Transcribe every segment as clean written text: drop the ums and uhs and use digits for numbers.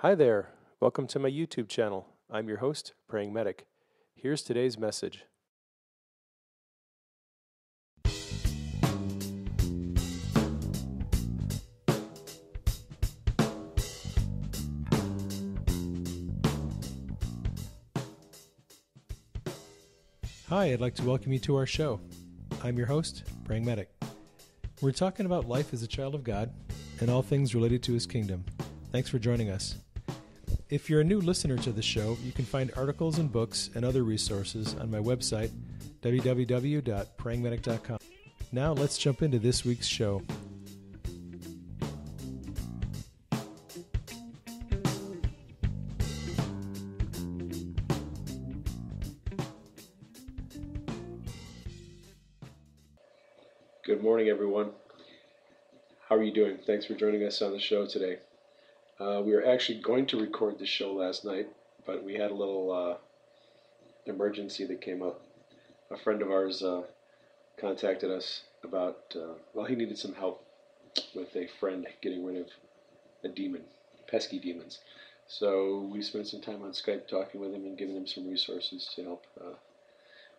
Hi there. Welcome to my YouTube channel. I'm your host, Praying Medic. Here's today's message. Hi, I'd like to welcome you to our show. I'm your host, Praying Medic. We're talking about life as a child of God and all things related to His kingdom. Thanks for joining us. If you're a new listener to the show, you can find articles and books and other resources on my website, www.prayingmedic.com. Now let's jump into this week's show. Good morning, everyone. How are you doing? Thanks for joining us on the show today. We were actually going to record the show last night, but we had a little emergency that came up. A friend of ours contacted us about, he needed some help with a friend getting rid of a demon, pesky demons. So we spent some time on Skype talking with him and giving him some resources to help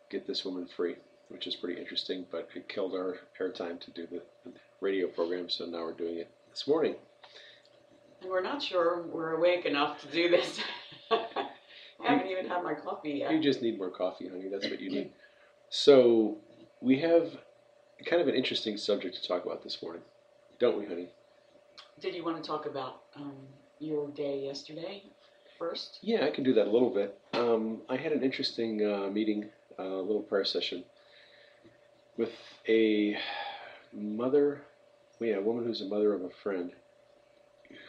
get this woman free, which is pretty interesting, but it killed our airtime to do the radio program, so now we're doing it this morning. And we're not sure we're awake enough to do this. I haven't even had my coffee yet. You just need more coffee, honey. That's what you need. So we have kind of an interesting subject to talk about this morning, don't we, honey? Did you want to talk about your day yesterday first? Yeah, I can do that a little bit. I had an interesting meeting, a little prayer session with a woman who's a mother of a friend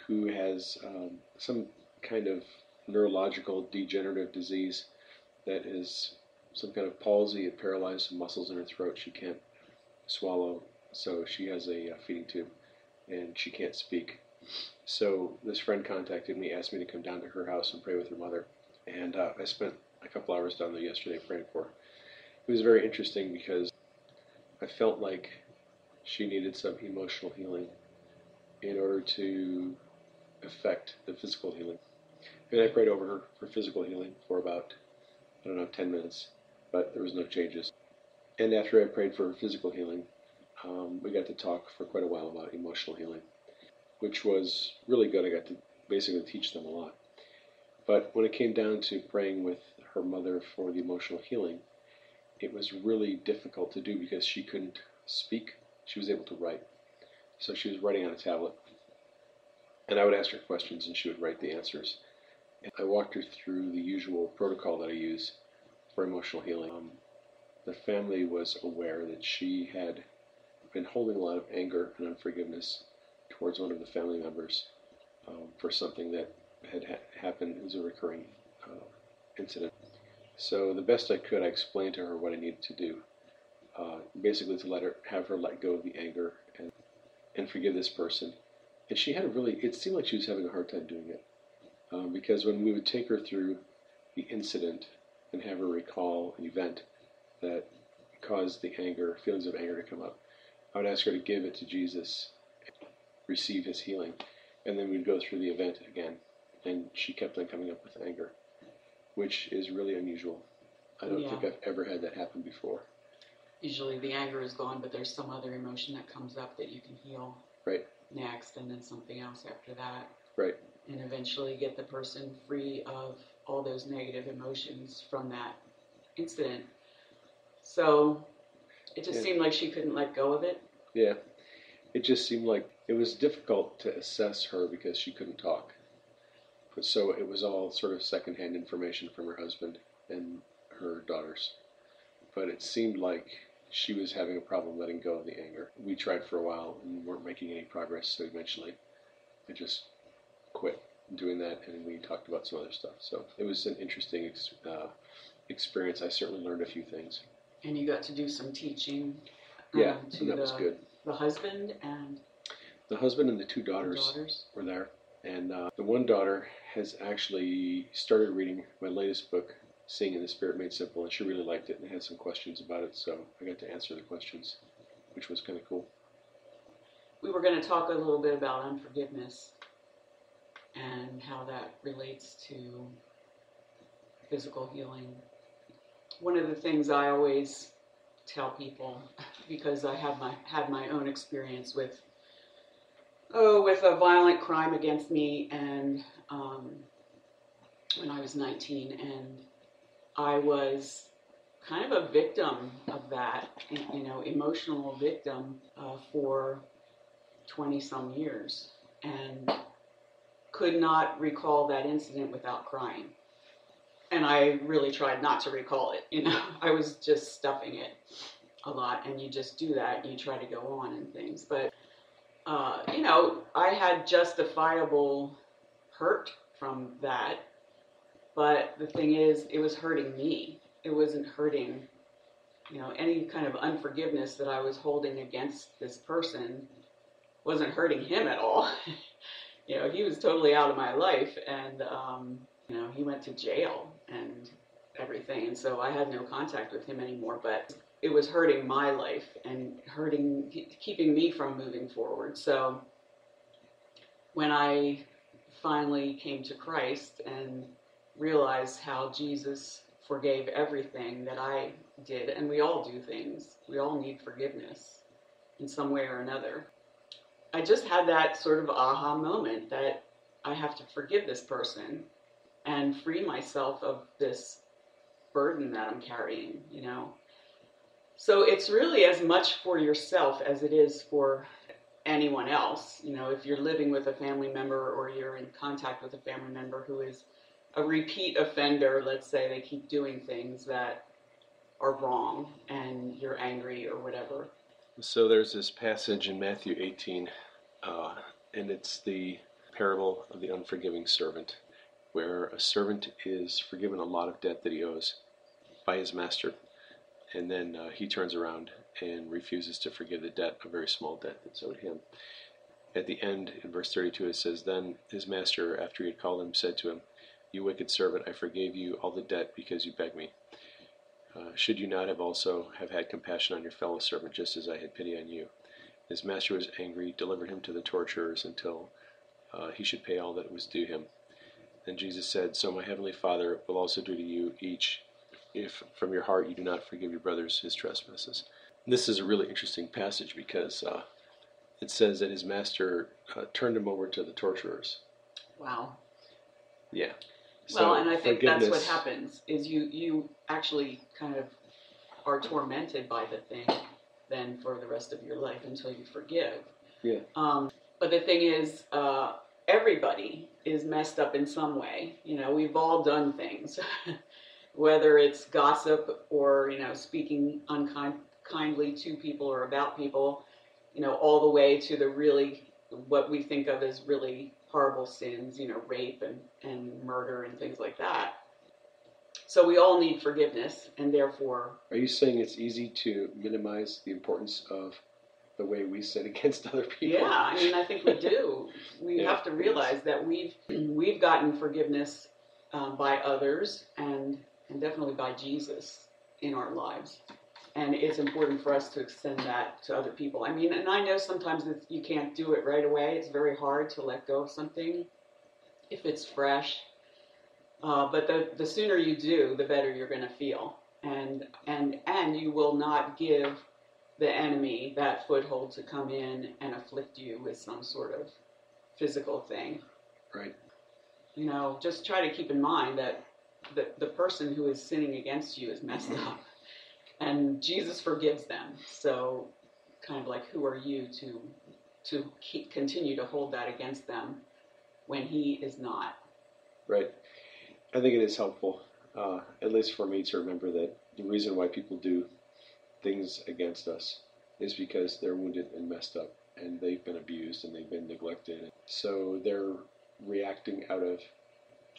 who has some kind of neurological degenerative disease that is some kind of palsy. It paralyzed some muscles in her throat. She can't swallow, so she has a feeding tube, and she can't speak. So this friend contacted me, asked me to come down to her house and pray with her mother, and I spent a couple hours down there yesterday praying for her. It was very interesting because I felt like she needed some emotional healing in order to affect the physical healing. And I prayed over her for physical healing for about, 10 minutes, but there was no changes. And after I prayed for her physical healing, we got to talk for quite a while about emotional healing, which was really good. I got to basically teach them a lot. But when it came down to praying with her mother for the emotional healing, it was really difficult to do because she couldn't speak. She was able to write. So she was writing on a tablet. And I would ask her questions and she would write the answers. And I walked her through the usual protocol that I use for emotional healing. The family was aware that she had been holding a lot of anger and unforgiveness towards one of the family members for something that had happened as a recurring incident. So the best I could, I explained to her what I needed to do, basically to have her let go of the anger and forgive this person. And she had it seemed like she was having a hard time doing it. Because when we would take her through the incident and have her recall an event that caused the feelings of anger to come up, I would ask her to give it to Jesus, receive His healing, and then we'd go through the event again. And she kept on coming up with anger, which is really unusual. I don't think I've ever had that happen before. Usually the anger is gone, but there's some other emotion that comes up that you can heal. Right. Next, and then something else after that. Right. And eventually get the person free of all those negative emotions from that incident. So it just seemed like she couldn't let go of it. Yeah. It just seemed like it was difficult to assess her because she couldn't talk. So it was all sort of secondhand information from her husband and her daughters. But it seemed like she was having a problem letting go of the anger. We tried for a while and weren't making any progress, so eventually I just quit doing that and we talked about some other stuff. So it was an interesting experience. I certainly learned a few things. And you got to do some teaching to that was good. The husband and the two daughters were there. And the one daughter has actually started reading my latest book, Seeing in the Spirit Made Simple, and she really liked it and had some questions about it, so I got to answer the questions, which was kind of cool. We were going to talk a little bit about unforgiveness and how that relates to physical healing. One of the things I always tell people, because I have had my own experience with a violent crime against me, and when I was 19, and I was kind of a victim of that, emotional victim for 20 some years, and could not recall that incident without crying. And I really tried not to recall it, I was just stuffing it a lot, and you just do that, and you try to go on and things. But, I had justifiable hurt from that, but the thing is, it was hurting me. It wasn't hurting, any kind of unforgiveness that I was holding against this person wasn't hurting him at all. He was totally out of my life, and, he went to jail and everything, and so I had no contact with him anymore, but it was hurting my life and keeping me from moving forward. So when I finally came to Christ and realized how Jesus forgave everything that I did, and we all do things, we all need forgiveness in some way or another, I just had that sort of aha moment that I have to forgive this person and free myself of this burden that I'm carrying, So it's really as much for yourself as it is for anyone else. If you're living with a family member, or you're in contact with a family member who is a repeat offender, let's say they keep doing things that are wrong and you're angry or whatever. So there's this passage in Matthew 18, and it's the parable of the unforgiving servant, where a servant is forgiven a lot of debt that he owes by his master, and then he turns around and refuses to forgive the debt, a very small debt that's owed him. At the end, in verse 32, it says, "Then his master, after he had called him, said to him, 'You wicked servant, I forgave you all the debt because you begged me. Should you not have also have had compassion on your fellow servant, just as I had pity on you?' His master was angry, delivered him to the torturers until he should pay all that was due him. Then Jesus said, 'So my heavenly Father will also do to you each, if from your heart you do not forgive your brothers his trespasses.'" This is a really interesting passage because it says that his master turned him over to the torturers. Wow. Yeah. Well, and I think that's what happens, is you actually kind of are tormented by the thing then for the rest of your life until you forgive. Yeah. But the thing is, everybody is messed up in some way. We've all done things, whether it's gossip or, speaking unkindly to people or about people, all the way to the really, what we think of as really horrible sins, rape and murder and things like that. So we all need forgiveness, and therefore... Are you saying it's easy to minimize the importance of the way we sin against other people? Yeah, I think we do. We have to realize that we've gotten forgiveness by others and definitely by Jesus in our lives. And it's important for us to extend that to other people. And I know sometimes you can't do it right away. It's very hard to let go of something if it's fresh. But the sooner you do, the better you're going to feel. And you will not give the enemy that foothold to come in and afflict you with some sort of physical thing. Right. Just try to keep in mind that the person who is sinning against you is messed up. And Jesus forgives them. So kind of like, who are you to continue to hold that against them when he is not? Right. I think it is helpful, at least for me, to remember that the reason why people do things against us is because they're wounded and messed up, and they've been abused and they've been neglected. So they're reacting out of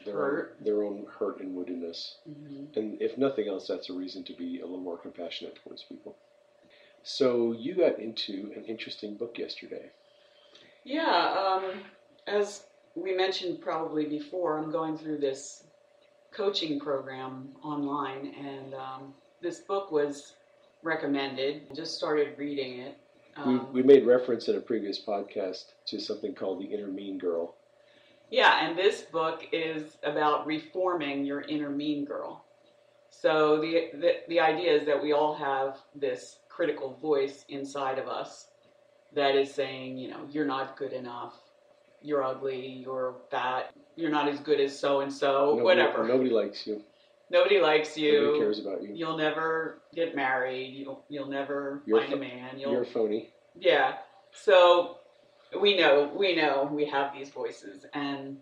their own hurt and woundedness. Mm-hmm. And if nothing else, that's a reason to be a little more compassionate towards people. So you got into an interesting book yesterday. Yeah, as we mentioned probably before, I'm going through this coaching program online, and this book was recommended. I just started reading it. We made reference in a previous podcast to something called The Inner Mean Girl. Yeah, and this book is about reforming your inner mean girl. So the idea is that we all have this critical voice inside of us that is saying, you're not good enough, you're ugly, you're fat, you're not as good as so and so, whatever. Nobody likes you. Nobody likes you. Nobody cares about you. You'll never get married. You'll never find a man. You're a phony. Yeah. So we know we have these voices, and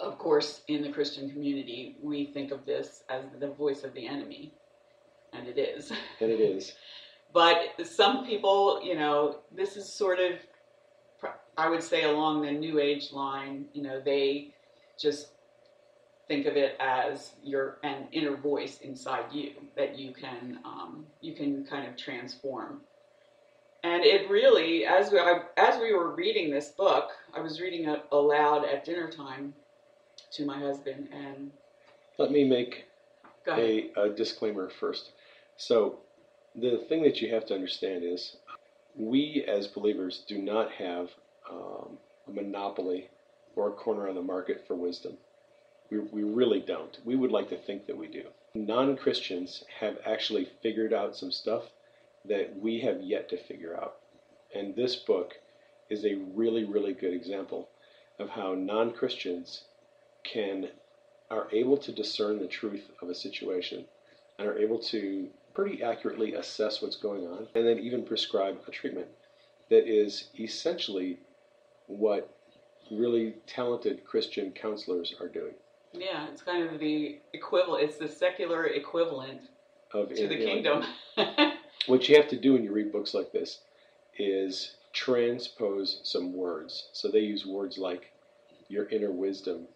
of course, in the Christian community, we think of this as the voice of the enemy, and it is. And it is. But some people, this is sort of, I would say, along the New Age line. They just think of it as an inner voice inside you that you can kind of transform. And it really, as we were reading this book, I was reading it aloud at dinner time to my husband. And let me make a disclaimer first. So the thing that you have to understand is we as believers do not have a monopoly or a corner on the market for wisdom. We really don't. We would like to think that we do. Non-Christians have actually figured out some stuff that we have yet to figure out. And this book is a really, really good example of how non-Christians are able to discern the truth of a situation and are able to pretty accurately assess what's going on and then even prescribe a treatment that is essentially what really talented Christian counselors are doing. Yeah, it's kind of the equivalent. It's the secular equivalent to the kingdom. What you have to do when you read books like this is transpose some words. So they use words like your inner wisdom.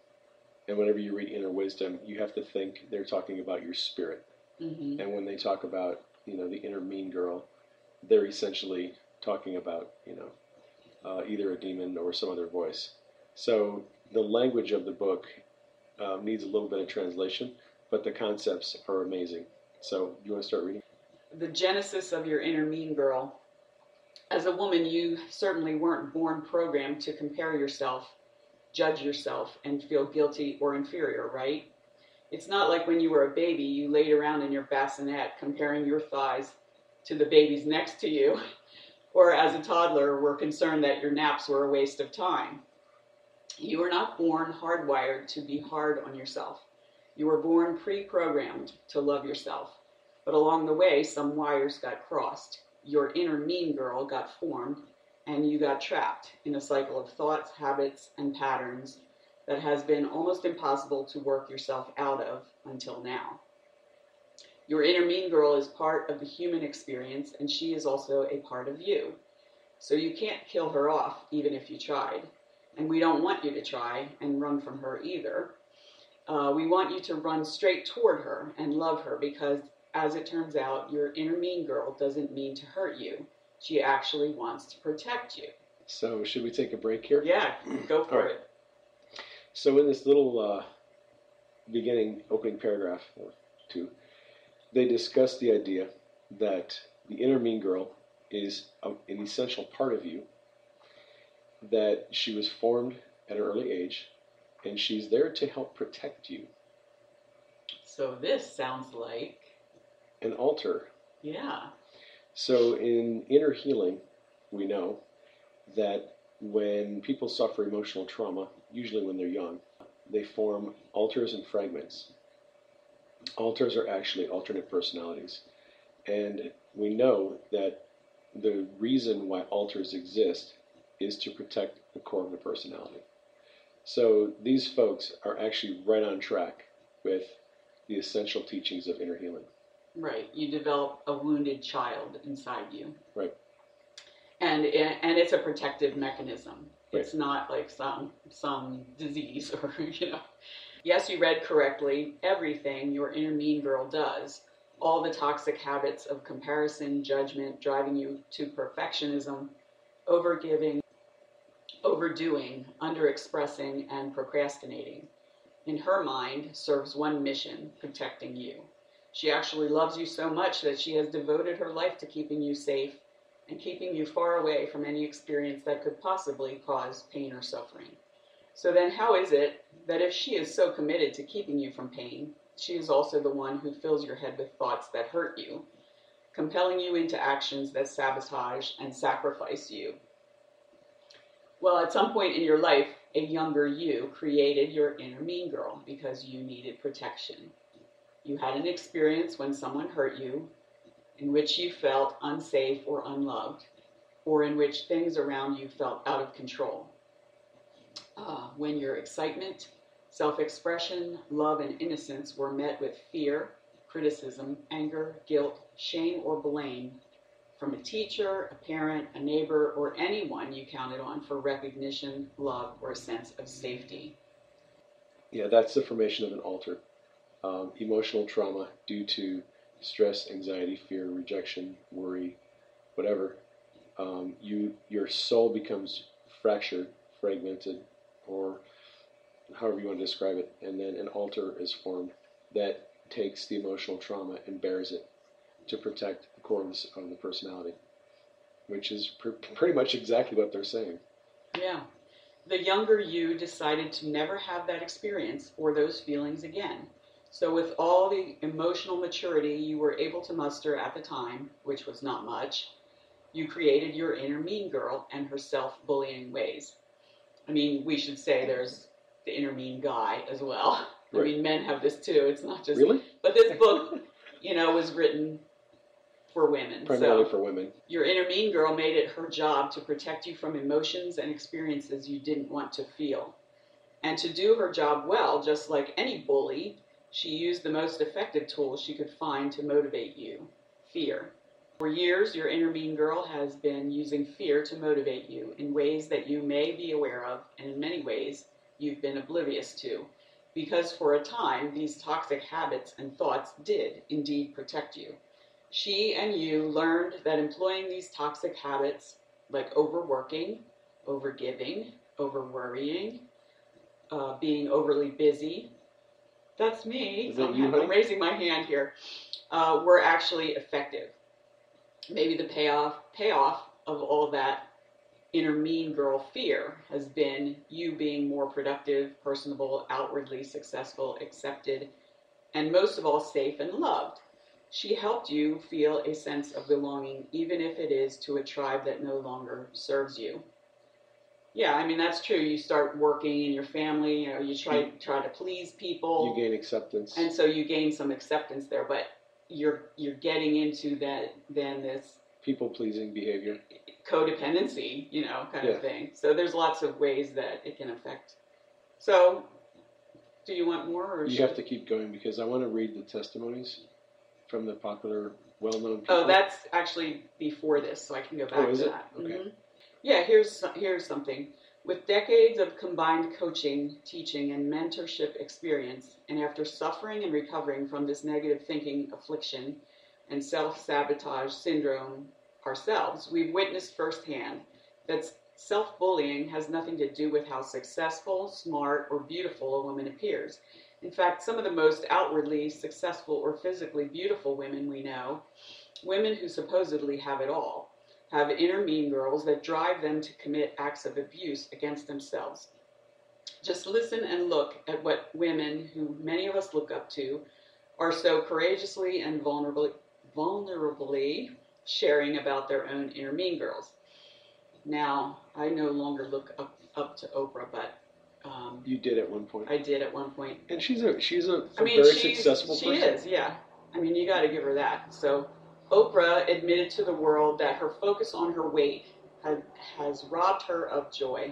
And whenever you read inner wisdom, you have to think they're talking about your spirit. Mm-hmm. And when they talk about, the inner mean girl, they're essentially talking about, either a demon or some other voice. So the language of the book needs a little bit of translation, but the concepts are amazing. So you want to start reading? The genesis of your inner mean girl. As a woman, you certainly weren't born programmed to compare yourself, judge yourself, and feel guilty or inferior, right? It's not like when you were a baby, you laid around in your bassinet comparing your thighs to the babies next to you, or as a toddler were concerned that your naps were a waste of time. You were not born hardwired to be hard on yourself. You were born pre-programmed to love yourself. But along the way, some wires got crossed. Your inner mean girl got formed, and you got trapped in a cycle of thoughts, habits, and patterns that has been almost impossible to work yourself out of until now. Your inner mean girl is part of the human experience, and she is also a part of you. So you can't kill her off, even if you tried. And we don't want you to try and run from her either. We want you to run straight toward her and love her because, as it turns out, your inner mean girl doesn't mean to hurt you. She actually wants to protect you. So should we take a break here? Yeah, go for it. So in this little opening paragraph or two, they discuss the idea that the inner mean girl is an essential part of you, that she was formed at an early age, and she's there to help protect you. So this sounds like an altar. Yeah. So in inner healing, we know that when people suffer emotional trauma, usually when they're young, they form altars and fragments. Altars are actually alternate personalities. And we know that the reason why altars exist is to protect the core of the personality. So these folks are actually right on track with the essential teachings of inner healing. Right. You develop a wounded child inside you. Right. And it's a protective mechanism. Right. It's not like some disease or, Yes, you read correctly. Everything your inner mean girl does, all the toxic habits of comparison, judgment, driving you to perfectionism, overgiving, overdoing, underexpressing, and procrastinating, in her mind, serves one mission: protecting you. She actually loves you so much that she has devoted her life to keeping you safe and keeping you far away from any experience that could possibly cause pain or suffering. So then how is it that if she is so committed to keeping you from pain, she is also the one who fills your head with thoughts that hurt you, compelling you into actions that sabotage and sacrifice you? Well, at some point in your life, a younger you created your inner mean girl because you needed protection. You had an experience when someone hurt you in which you felt unsafe or unloved, or in which things around you felt out of control. When your excitement, self-expression, love, and innocence were met with fear, criticism, anger, guilt, shame, or blame from a teacher, a parent, a neighbor, or anyone you counted on for recognition, love, or a sense of safety. Yeah, that's the formation of an alter. Emotional trauma due to stress, anxiety, fear, rejection, worry, whatever. Your soul becomes fractured, fragmented, or however you want to describe it, and then an alter is formed that takes the emotional trauma and bears it to protect the core of the personality, which is pretty much exactly what they're saying. Yeah. The younger you decided to never have that experience or those feelings again. So with all the emotional maturity you were able to muster at the time, which was not much, you created your inner mean girl and her self-bullying ways. I mean, we should say there's the inner mean guy as well. Right. I mean, men have this too. It's not just... Really? But this book, was written for women. Primarily so for women. Your inner mean girl made it her job to protect you from emotions and experiences you didn't want to feel. And to do her job well, just like any bully, she used the most effective tool she could find to motivate you: fear. For years, your inner mean girl has been using fear to motivate you in ways that you may be aware of, and in many ways you've been oblivious to, because for a time these toxic habits and thoughts did indeed protect you. She and you learned that employing these toxic habits, like overworking, overgiving, overworrying, being overly busy, that's me, Is that you, honey? I'm raising my hand here, were actually effective. Maybe the payoff of all that inner mean girl fear has been you being more productive, personable, outwardly successful, accepted, and most of all safe and loved. She helped you feel a sense of belonging, even if it is to a tribe that no longer serves you. Yeah, I mean, that's true. You start working in your family, you try to please people. You gain acceptance. And so you gain some acceptance there, but you're getting into this people-pleasing behavior. Codependency, kind of thing. So there's lots of ways that it can affect. So, do you want more? Or you have to keep going because I want to read the testimonies from the popular, well-known people. Oh, that's actually before this, so I can go back to that. Okay. Mm-hmm. Yeah, here's something. With decades of combined coaching, teaching, and mentorship experience, and after suffering and recovering from this negative thinking affliction and self-sabotage syndrome ourselves, we've witnessed firsthand that self-bullying has nothing to do with how successful, smart, or beautiful a woman appears. In fact, some of the most outwardly successful or physically beautiful women we know, women who supposedly have it all, have inner mean girls that drive them to commit acts of abuse against themselves. Just listen and look at what women, who many of us look up to, are so courageously and vulnerably sharing about their own inner mean girls. Now, I no longer look up to Oprah, but you did at one point. I did at one point. And she's a very successful person. She is, yeah. I mean, you got to give her that. So Oprah admitted to the world that her focus on her weight has robbed her of joy.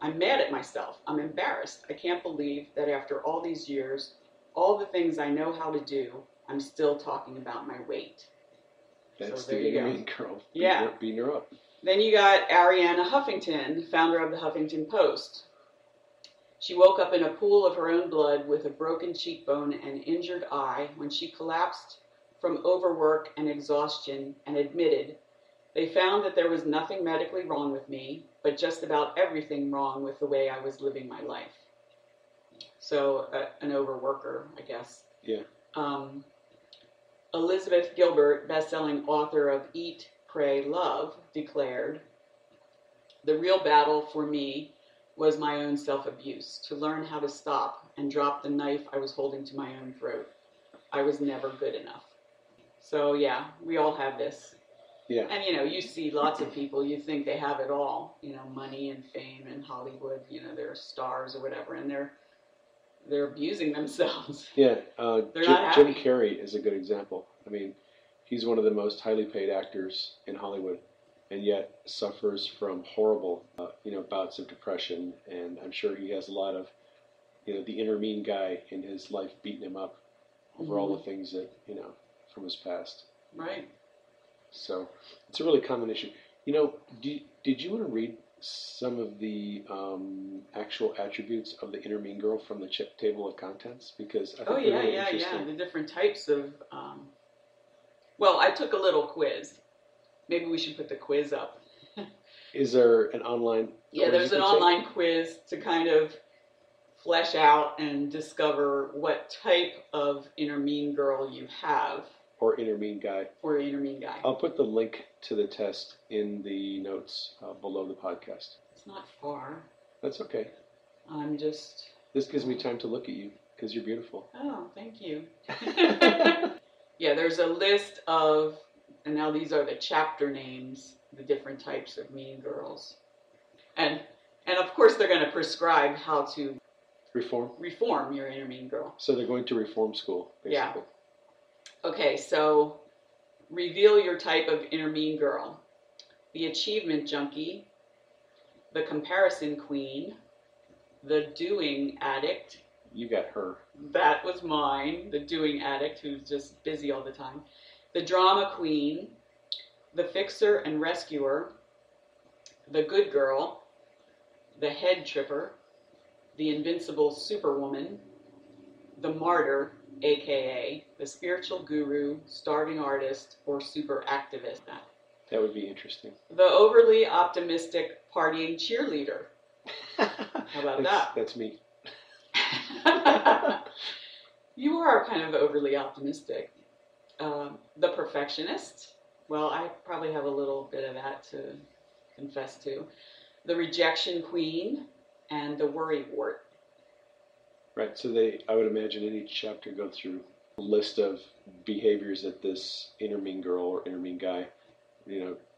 I'm mad at myself. I'm embarrassed. I can't believe that after all these years, all the things I know how to do, I'm still talking about my weight. That's so the inner mean girl. Beating her up. Then you got Arianna Huffington, founder of the Huffington Post. She woke up in a pool of her own blood with a broken cheekbone and injured eye when she collapsed from overwork and exhaustion and admitted, "They found that there was nothing medically wrong with me, but just about everything wrong with the way I was living my life." So an overworker, I guess. Yeah. Elizabeth Gilbert, best-selling author of Eat, Pray, Love, declared, "The real battle for me was my own self-abuse, to learn how to stop and drop the knife I was holding to my own throat. I was never good enough. So yeah, we all have this. Yeah. And you see lots of people, you think they have it all, money and fame and Hollywood, they're stars or whatever, and they're abusing themselves. Yeah. They're not happy. Jim Carrey is a good example. I mean, he's one of the most highly paid actors in Hollywood, and yet suffers from horrible, bouts of depression. And I'm sure he has a lot of, the inner mean guy in his life beating him up over all the things that, from his past. Right. So it's a really common issue. Did you want to read some of the actual attributes of the inner mean girl from the table of contents? Because I think they're really interesting. The different types of. Well, I took a little quiz. Maybe we should put the quiz up. Is there an online? Yeah, there's an online quiz to kind of flesh out and discover what type of inner mean girl you have. Or inner mean guy. Or inner mean guy. I'll put the link to the test in the notes below the podcast. It's not far. That's okay. I'm just... This gives me time to look at you, because you're beautiful. Oh, thank you. Yeah, there's a list of, and now these are the chapter names, the different types of mean girls. And of course they're going to prescribe how to... Reform your inner mean girl. So they're going to reform school, basically. Yeah. Okay, so reveal your type of inner mean girl. The achievement junkie, the comparison queen, the doing addict. You got her. That was mine, the doing addict who's just busy all the time. The drama queen, the fixer and rescuer, the good girl, the head tripper, the invincible superwoman, the martyr, aka the spiritual guru, starving artist, or super activist. That would be interesting. The overly optimistic partying cheerleader. How about that? That's me. You are kind of overly optimistic. The perfectionist. Well, I probably have a little bit of that to confess to. The rejection queen and the worry wart. Right, so I would imagine in each chapter go through a list of behaviors that this inner mean girl or inner mean guy,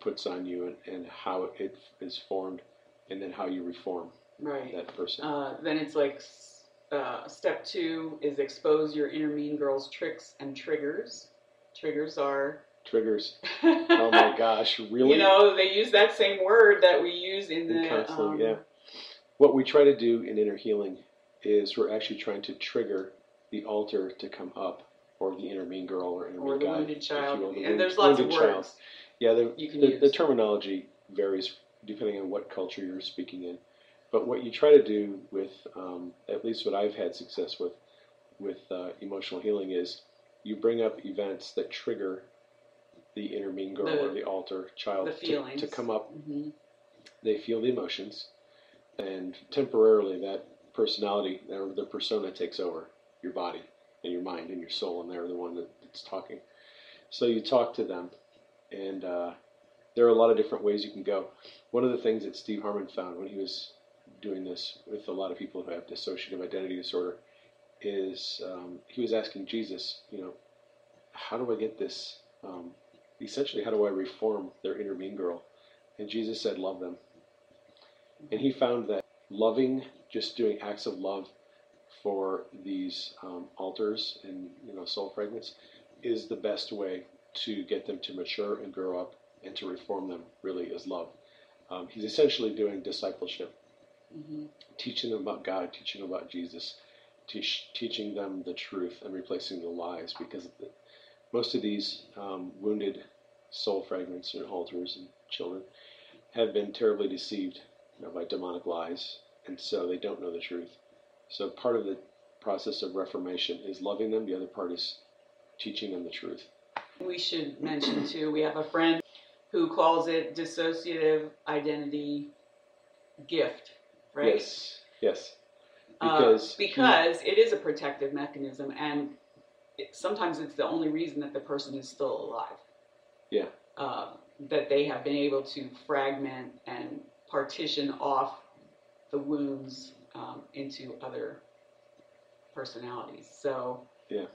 puts on you, and how it is formed, and then how you reform that person. Then it's like step 2 is expose your inner mean girl's tricks and triggers. Triggers. Oh my gosh, really? They use that same word that we use in the counseling. Yeah. What we try to do in inner healing is we're actually trying to trigger the altar to come up, or the inner mean girl or inner mean guy. Or the wounded child. And there's lots of words. Child. Yeah, the terminology varies depending on what culture you're speaking in. But what you try to do with, at least what I've had success with emotional healing, is you bring up events that trigger the inner mean girl or the altar child to come up. Mm-hmm. They feel the emotions, and temporarily that personality or the persona takes over your body and your mind and your soul, and they're the one that's talking. So you talk to them, and there are a lot of different ways you can go. One of the things that Steve Harmon found when he was doing this with a lot of people who have dissociative identity disorder is he was asking Jesus, how do I get this? Essentially, how do I reform their inner mean girl? And Jesus said, love them. And he found that loving, just doing acts of love for these altars and soul fragments is the best way to get them to mature and grow up and to reform them. Really, is love. He's essentially doing discipleship, teaching them about God, teaching them about Jesus, teaching them the truth and replacing the lies, because most of these wounded soul fragments and altars and children have been terribly deceived by demonic lies, and so they don't know the truth. So part of the process of reformation is loving them. The other part is teaching them the truth. We should mention too, we have a friend who calls it dissociative identity gift, right? Yes. Because it is a protective mechanism, and sometimes it's the only reason that the person is still alive. Yeah. That they have been able to fragment and partition off the wounds into other personalities. So, yeah.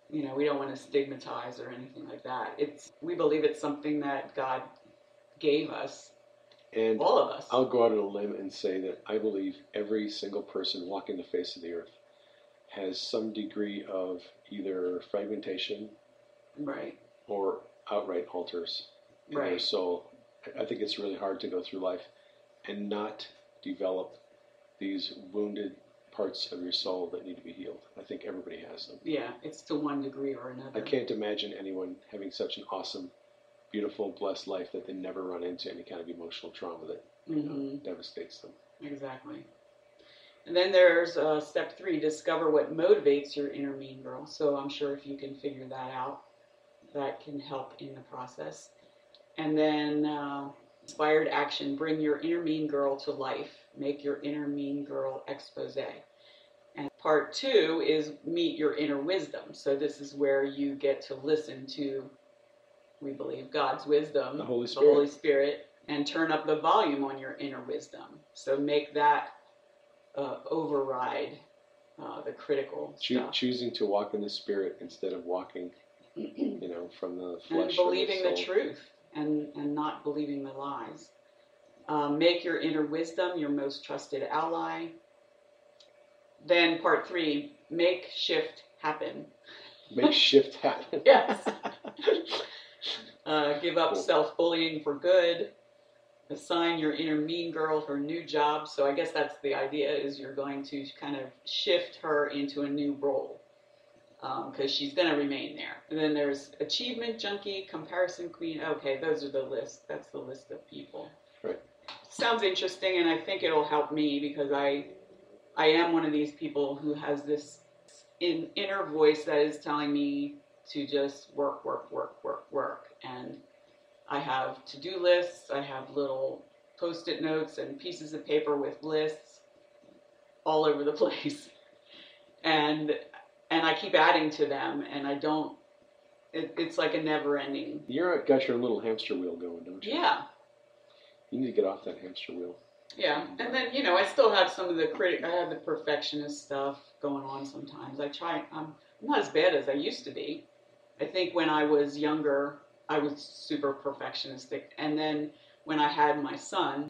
You know, we don't want to stigmatize or anything like that. We believe it's something that God gave us, And all of us. I'll go out on a limb and say that I believe every single person walking the face of the earth has some degree of either fragmentation, right, or outright altars in their soul. I think it's really hard to go through life and not develop these wounded parts of your soul that need to be healed. I think everybody has them. Yeah, it's to one degree or another. I can't imagine anyone having such an awesome, beautiful, blessed life that they never run into any kind of emotional trauma that devastates them. Exactly. And then there's step 3, discover what motivates your inner mean girl. So I'm sure if you can figure that out, that can help in the process. And then inspired action, bring your inner mean girl to life. Make your inner mean girl expose. And part 2 is meet your inner wisdom. So this is where you get to listen to, we believe, God's wisdom, the Holy Spirit, and turn up the volume on your inner wisdom. So make that override the critical stuff. Choosing to walk in the Spirit instead of walking, from the flesh. And believing the truth and not believing the lies. Make your inner wisdom your most trusted ally. Then part 3, make shift happen. Make shift happen. Yes. Give up self-bullying for good. Assign your inner mean girl her new job. So I guess that's the idea, is you're going to kind of shift her into a new role. Because she's going to remain there. And then there's achievement junkie, comparison queen. Okay, those are the list. That's the list of people. Right. Sounds interesting, and I think it'll help me because I am one of these people who has this inner voice that is telling me to just work. And I have to-do lists. I have little Post-it notes and pieces of paper with lists all over the place. And I keep adding to them, and I don't, it's like a never-ending. You've got your little hamster wheel going, don't you? Yeah. You need to get off that hamster wheel. Yeah, and then, I still have some of the I have the perfectionist stuff going on sometimes. I'm not as bad as I used to be. I think when I was younger, I was super perfectionistic, and then when I had my son,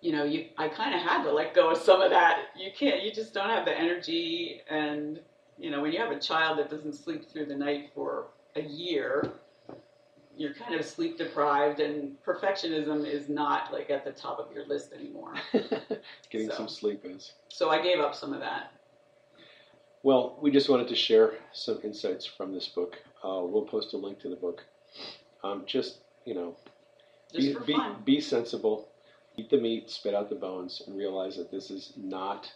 I kind of had to let go of some of that. You just don't have the energy, and when you have a child that doesn't sleep through the night for a year, you're kind of sleep deprived, and perfectionism is not like at the top of your list anymore. Getting some sleep is. So I gave up some of that. Well, we just wanted to share some insights from this book. We'll post a link to the book. Be sensible, eat the meat, spit out the bones, and realize that this is not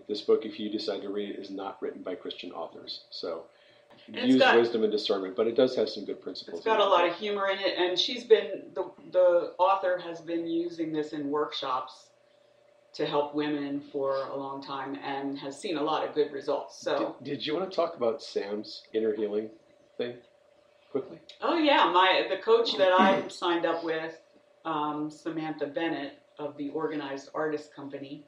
this book, if you decide to read it, is not written by Christian authors. So use wisdom and discernment, but it does have some good principles. It's got a lot of humor in it, and the author has been using this in workshops to help women for a long time and has seen a lot of good results. So, did you want to talk about Sam's inner healing thing quickly? Oh yeah, the coach that I'm signed up with, Samantha Bennett of the Organized Artist Company,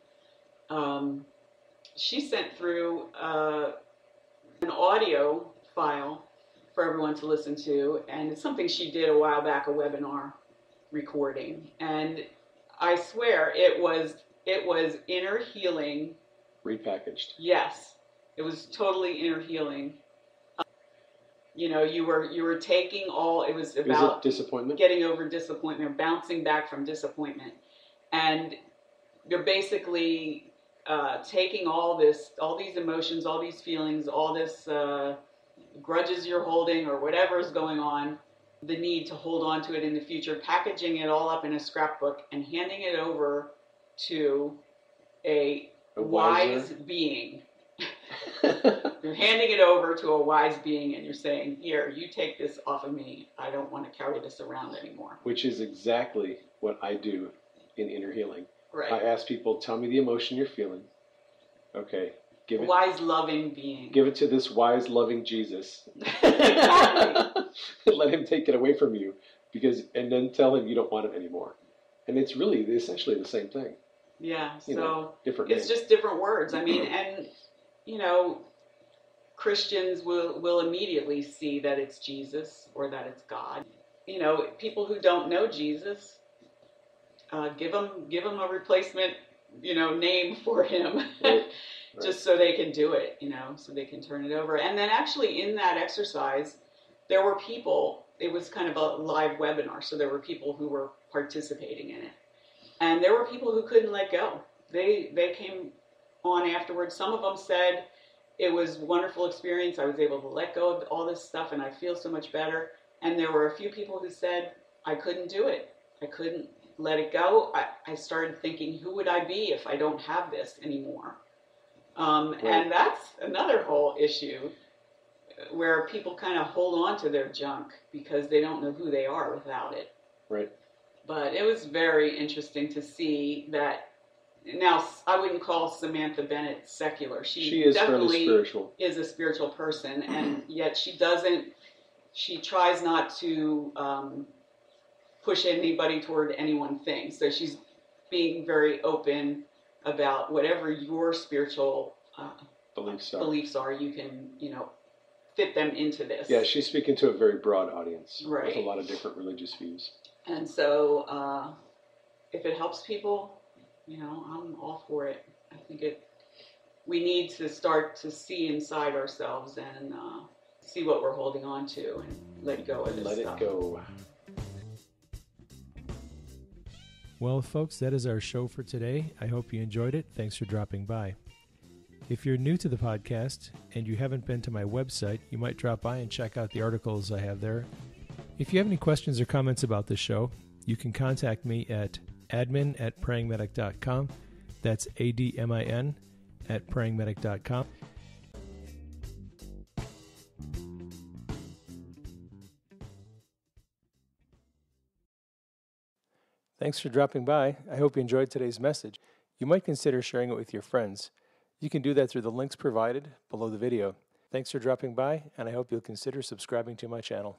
she sent through an audio file for everyone to listen to, and it's something she did a while back, a webinar recording, and I swear it was inner healing repackaged. Yes, it was totally inner healing. You were taking all, it was about disappointment, getting over disappointment, bouncing back from disappointment, and you're basically taking all these emotions, all these feelings, all this grudges you're holding or whatever is going on, the need to hold on to it in the future, packaging it all up in a scrapbook and handing it over to a wise being. You're handing it over to a wise being and you're saying, here, you take this off of me. I don't want to carry this around anymore. Which is exactly what I do in inner healing. Right. I ask people, tell me the emotion you're feeling. Okay. Give it. Wise, loving being. Give it to this wise, loving Jesus. Exactly. Let him take it away from you, and then tell him you don't want it anymore. And it's really essentially the same thing. Yeah, You so know, different it's names. just different words. I mean, and you know, Christians will immediately see that it's Jesus or that it's God. You know, people who don't know Jesus, give them a replacement, name for him, Right. Right. just so they can do it. So they can turn it over. And then actually in that exercise, there were people. It was kind of a live webinar, so there were people who were participating in it, and there were people who couldn't let go. They came on afterwards. Some of them said it was a wonderful experience. I was able to let go of all this stuff, and I feel so much better. And there were a few people who said, I couldn't do it. I couldn't let it go. I started thinking, who would I be if I don't have this anymore? Right. And that's another whole issue where people kind of hold on to their junk because they don't know who they are without it. Right. But it was very interesting to see that. Now, I wouldn't call Samantha Bennett secular. She is definitely fairly spiritual. is a spiritual person, and yet she tries not to push anybody toward any one thing. So she's being very open about whatever your spiritual beliefs are. You can, fit them into this. Yeah, she's speaking to a very broad audience, right, with a lot of different religious views. And so, if it helps people, I'm all for it. I think we need to start to see inside ourselves and see what we're holding on to and let go of this stuff. Let it go. Well, folks, that is our show for today. I hope you enjoyed it. Thanks for dropping by. If you're new to the podcast and you haven't been to my website, you might drop by and check out the articles I have there. If you have any questions or comments about this show, you can contact me at admin@prayingmedic.com. That's ADMIN @prayingmedic.com. Thanks for dropping by. I hope you enjoyed today's message. You might consider sharing it with your friends. You can do that through the links provided below the video. Thanks for dropping by, and I hope you'll consider subscribing to my channel.